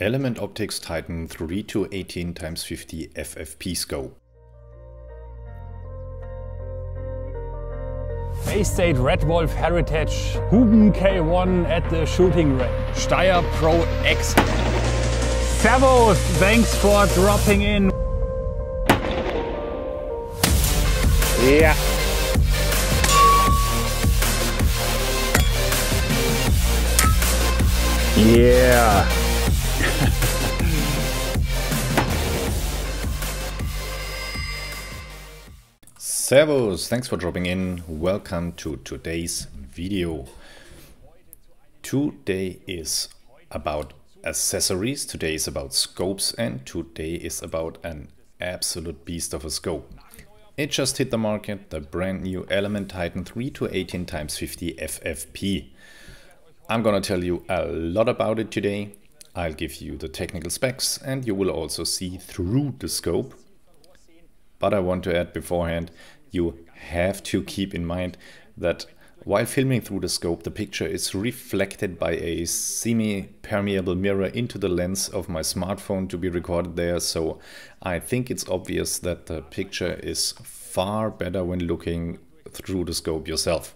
Element Optics Titan 3 to 18 x 50 FFP scope. Bay State Red Wolf Heritage, Huben K1 at the shooting range, Steyr Pro X. Servus, thanks for dropping in. Yeah. Yeah. Servus, thanks for dropping in. Welcome to today's video. Today is about accessories, today is about scopes, and today is about an absolute beast of a scope. It just hit the market, the brand new Element Titan 3 to 18 x 50 FFP. I'm gonna tell you a lot about it today. I'll give you the technical specs and you will also see through the scope. But I want to add beforehand, you have to keep in mind that while filming through the scope, the picture is reflected by a semi-permeable mirror into the lens of my smartphone to be recorded there. So I think it's obvious that the picture is far better when looking through the scope yourself.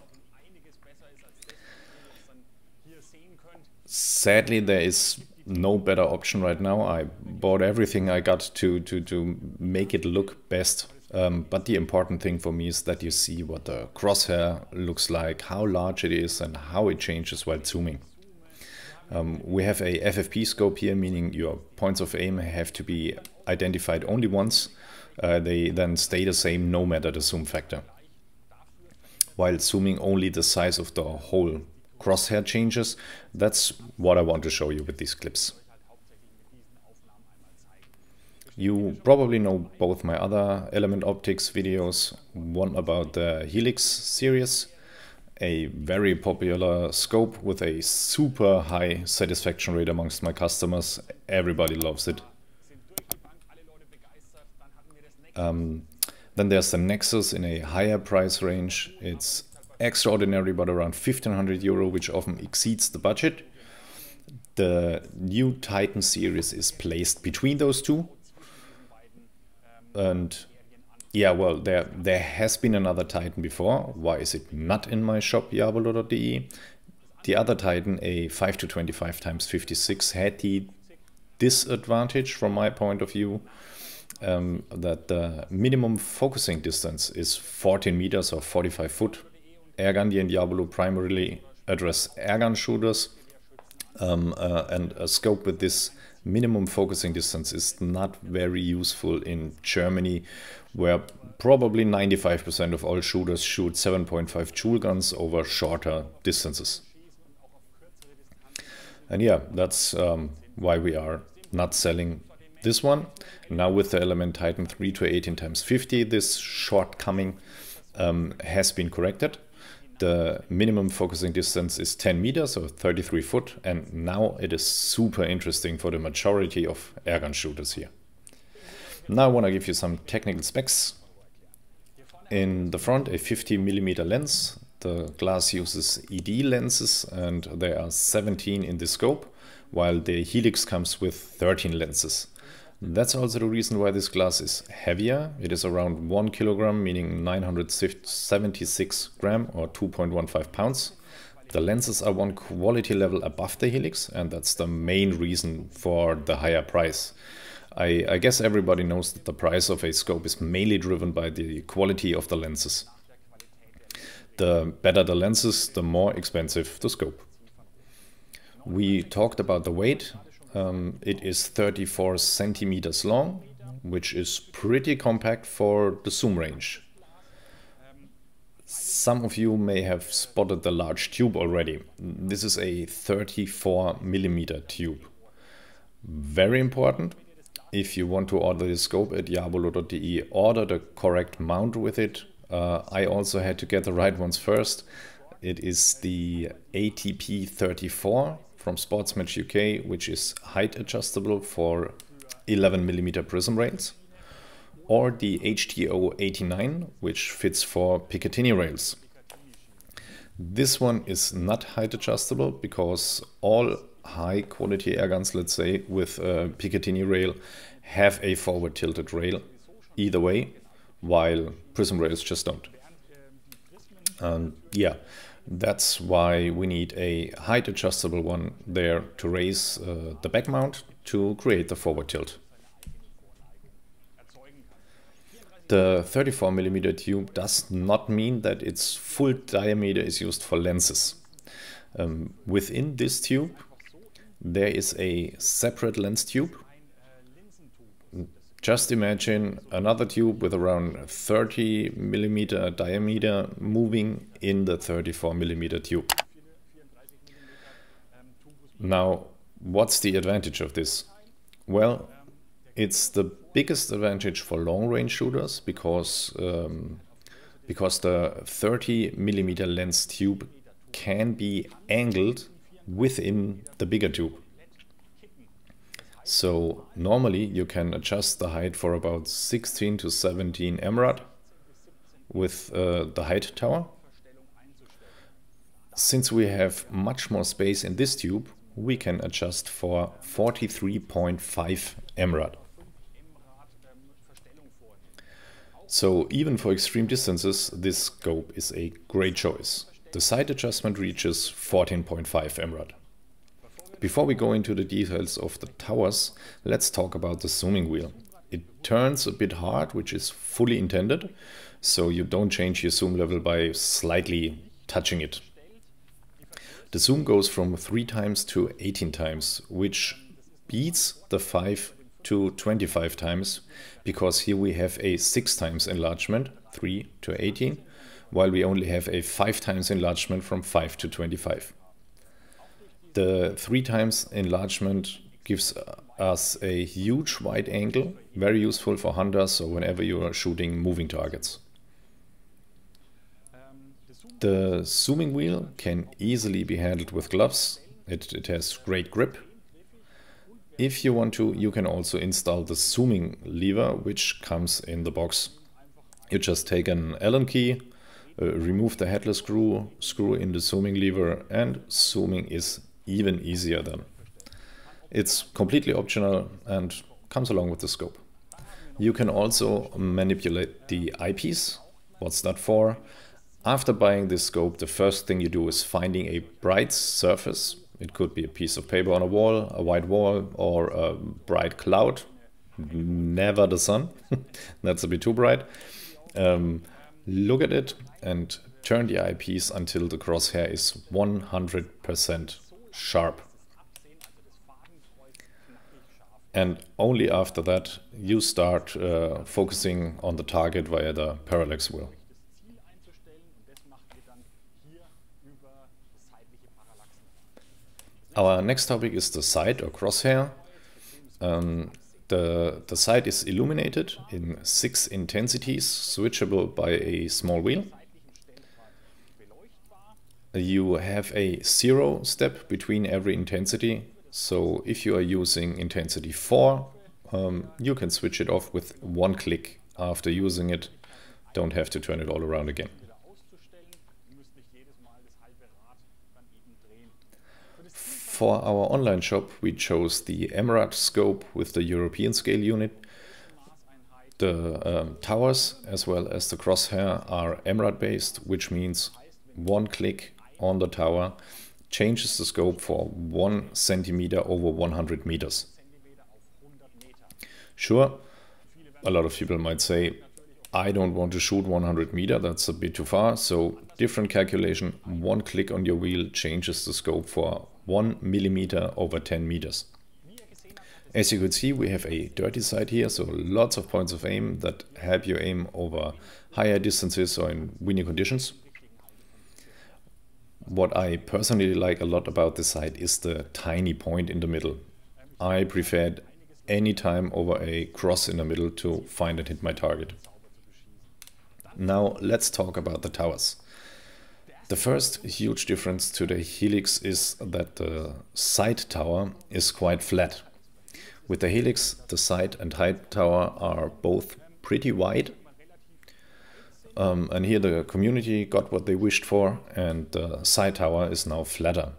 Sadly, there is no better option right now. I bought everything I got to make it look best. But the important thing for me is that you see what the crosshair looks like, how large it is and how it changes while zooming. We have a FFP scope here, meaning your points of aim have to be identified only once. They then stay the same no matter the zoom factor. While zooming, only the size of the whole crosshair changes. That's what I want to show you with these clips. You probably know both my other Element Optics videos, one about the Helix series, a very popular scope with a super high satisfaction rate amongst my customers. Everybody loves it. Then there's the Nexus in a higher price range. It's extraordinary, but around 1500 euro, which often exceeds the budget. The new Titan series is placed between those two. And yeah, well, there has been another Titan before. Why is it not in my shop, diabolo.de? The other Titan, a 5 to 25 x 56, had the disadvantage from my point of view that the minimum focusing distance is 14 meters or 45 foot. AirGhandi and Diabolo primarily address airgun shooters, and a scope with this minimum focusing distance is not very useful in Germany, where probably 95% of all shooters shoot 7.5 joule guns over shorter distances. And yeah, that's why we are not selling this one. Now with the Element Titan 3 to 18 x 50, this shortcoming has been corrected. The minimum focusing distance is 10 meters or 33 foot, and now it is super interesting for the majority of airgun shooters here. Now I want to give you some technical specs. In the front, a 50mm lens. The glass uses ED lenses and there are 17 in the scope, while the Helix comes with 13 lenses. That's also the reason why this glass is heavier. It is around 1 kilogram, meaning 976 gram or 2.15 pounds. The lenses are one quality level above the Helix, and that's the main reason for the higher price. I guess everybody knows that the price of a scope is mainly driven by the quality of the lenses. The better the lenses, the more expensive the scope. We talked about the weight. It is 34 centimeters long, which is pretty compact for the zoom range. Some of you may have spotted the large tube already. This is a 34mm tube. Very important. If you want to order the scope at diabolo.de, order the correct mount with it. I also had to get the right ones first. It is the ATP 34 from Sportsmatch UK, which is height adjustable for 11mm prism rails, or the HTO 89, which fits for Picatinny rails. This one is not height adjustable because all high quality air guns, let's say, with a Picatinny rail, have a forward tilted rail either way, while prism rails just don't. Yeah, that's why we need a height adjustable one there to raise the back mount to create the forward tilt. The 34mm tube does not mean that its full diameter is used for lenses. Within this tube there is a separate lens tube. Just imagine another tube with around 30mm diameter moving in the 34mm tube. Now, what's the advantage of this? Well, it's the biggest advantage for long-range shooters because the 30mm lens tube can be angled within the bigger tube. So normally you can adjust the height for about 16 to 17 MRAD with the height tower. Since we have much more space in this tube, we can adjust for 43.5 MRAD. So even for extreme distances, this scope is a great choice. The sight adjustment reaches 14.5 MRAD. Before we go into the details of the towers, let's talk about the zooming wheel. It turns a bit hard, which is fully intended, so you don't change your zoom level by slightly touching it. The zoom goes from 3 times to 18 times, which beats the 5 to 25 times, because here we have a 6 times enlargement, 3 to 18, while we only have a 5 times enlargement from 5 to 25. The 3 times enlargement gives us a huge wide angle, very useful for hunters or whenever you are shooting moving targets. The zooming wheel can easily be handled with gloves. It has great grip. If you want to, you can also install the zooming lever, which comes in the box. You just take an Allen key, remove the headless screw in the zooming lever, and zooming is even easier then. It's completely optional and comes along with the scope. You can also manipulate the eyepiece. What's that for? After buying this scope, the first thing you do is finding a bright surface. It could be a piece of paper on a wall, a white wall, or a bright cloud. Never the sun. That's a bit too bright. Look at it and turn the eyepiece until the crosshair is 100% sharp. And only after that you start focusing on the target via the parallax wheel. Our next topic is the sight or crosshair. The sight is illuminated in 6 intensities, switchable by a small wheel. You have a 0 step between every intensity, so if you are using intensity 4, you can switch it off with 1 click after using it. Don't have to turn it all around again. For our online shop, we chose the Emerald scope with the European scale unit. The towers as well as the crosshair are Emerald based, which means 1 click on the tower changes the scope for 1 centimeter over 100 meters. Sure, a lot of people might say, I don't want to shoot 100 meters, that's a bit too far, so different calculation, 1 click on your wheel changes the scope for 1 millimeter over 10 meters. As you can see, we have a dirty sight here, so lots of points of aim that help you aim over higher distances or in windy conditions. What I personally like a lot about this sight is the tiny point in the middle. I preferred any time over a cross in the middle to find and hit my target. Now let's talk about the towers. The first huge difference to the Helix is that the sight tower is quite flat. With the Helix, the sight and height tower are both pretty wide. And here the community got what they wished for, and the sight tower is now flatter.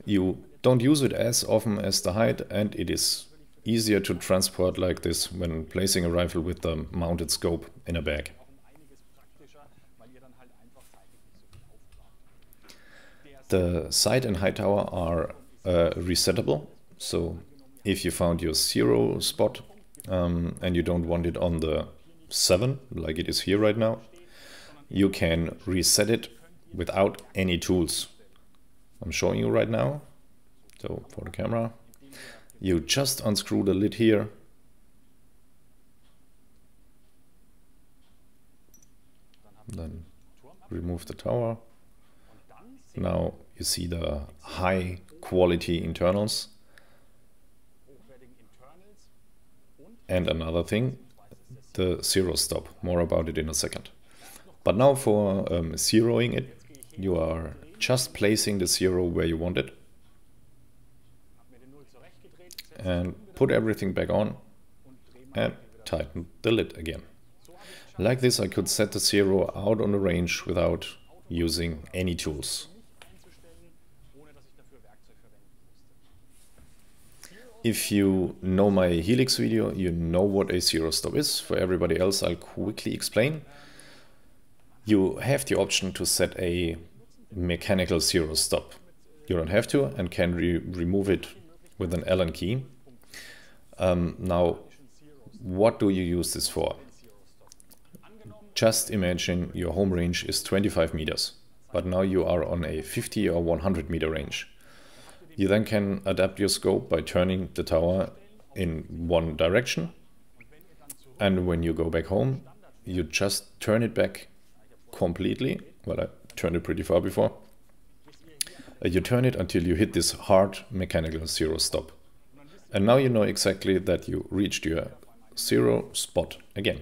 You don't use it as often as the height, and it is easier to transport like this when placing a rifle with the mounted scope in a bag. The sight and height tower are resettable, so if you found your 0 spot and you don't want it on the 7 like it is here right now, you can reset it without any tools. I'm showing you right now. So for the camera, you just unscrew the lid here, then remove the tower. Now you see the high quality internals. And another thing, the 0 stop. More about it in a second. But now for zeroing it, you are just placing the 0 where you want it. And put everything back on and tighten the lid again. Like this, I could set the 0 out on the range without using any tools. If you know my Helix video, you know what a 0 stop is. For everybody else, I'll quickly explain. You have the option to set a mechanical 0 stop. You don't have to and can remove it with an Allen key. Now, what do you use this for? Just imagine your home range is 25 meters, but now you are on a 50 or 100 meter range. You then can adapt your scope by turning the tower in one direction, and when you go back home, you just turn it back completely. Well, I turned it pretty far before. You turn it until you hit this hard mechanical 0 stop. And now you know exactly that you reached your 0 spot again.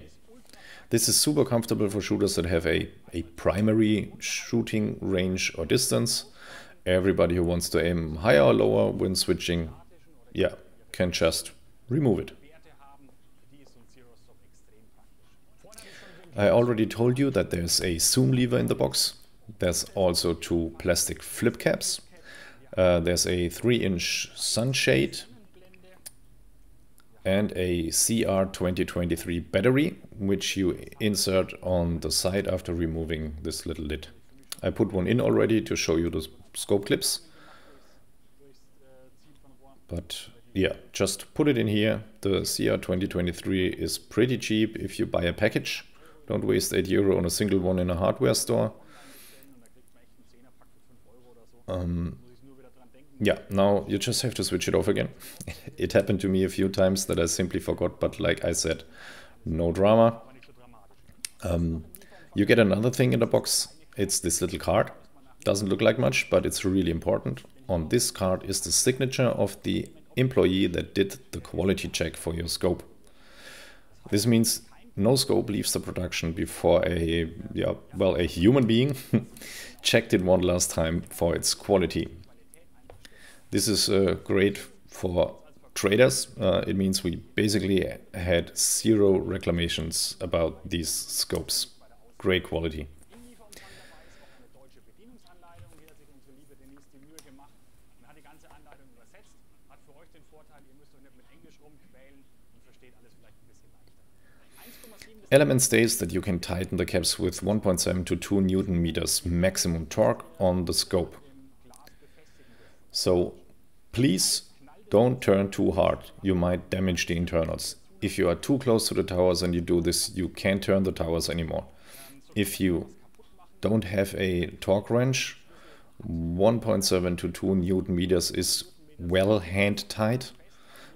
This is super comfortable for shooters that have a primary shooting range or distance. Everybody who wants to aim higher or lower when switching, yeah, can just remove it. I already told you that there's a zoom lever in the box. There's also 2 plastic flip caps. There's a 3-inch sunshade and a CR2023 battery, which you insert on the side after removing this little lid. I put one in already to show you the scope clips. But yeah, just put it in here. The CR2023 is pretty cheap if you buy a package. Don't waste €8 on a single one in a hardware store. Yeah, now you just have to switch it off again. It happened to me a few times that I simply forgot, but like I said, no drama. You get another thing in the box. It's this little card. Doesn't look like much, but it's really important. On this card is the signature of the employee that did the quality check for your scope. This means no scope leaves the production before a human being checked it one last time for its quality. This is great for traders. It means we basically had 0 reclamations about these scopes. Great quality. Element states that you can tighten the caps with 1.7 to 2 Newton meters maximum torque on the scope. So please don't turn too hard. You might damage the internals. If you are too close to the towers and you do this, you can't turn the towers anymore. If you don't have a torque wrench, 1.7 to 2 Newton meters is well hand tight.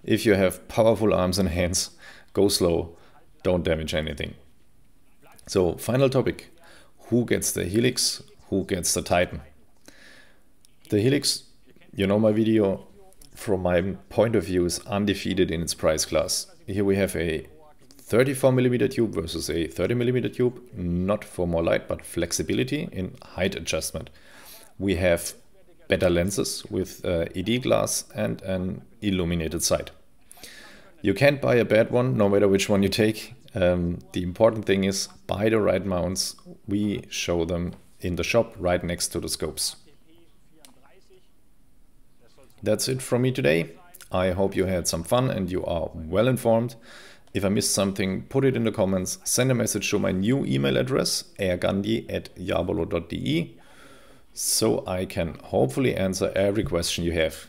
If you have powerful arms and hands, go slow. Don't damage anything. So, final topic. Who gets the Helix? Who gets the Titan? The Helix, you know my video, from my point of view, is undefeated in its price class. Here we have a 34mm tube versus a 30mm tube, not for more light, but flexibility in height adjustment. We have better lenses with ED glass and an illuminated sight. You can't buy a bad one, no matter which one you take. The important thing is buy the right mounts. We show them in the shop right next to the scopes. That's it from me today. I hope you had some fun and you are well informed. If I missed something, put it in the comments, send a message to my new email address, airghandi@jabolo.de, so I can hopefully answer every question you have.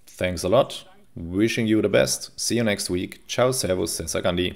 Thanks a lot, wishing you the best, see you next week, ciao servus, AirGhandi.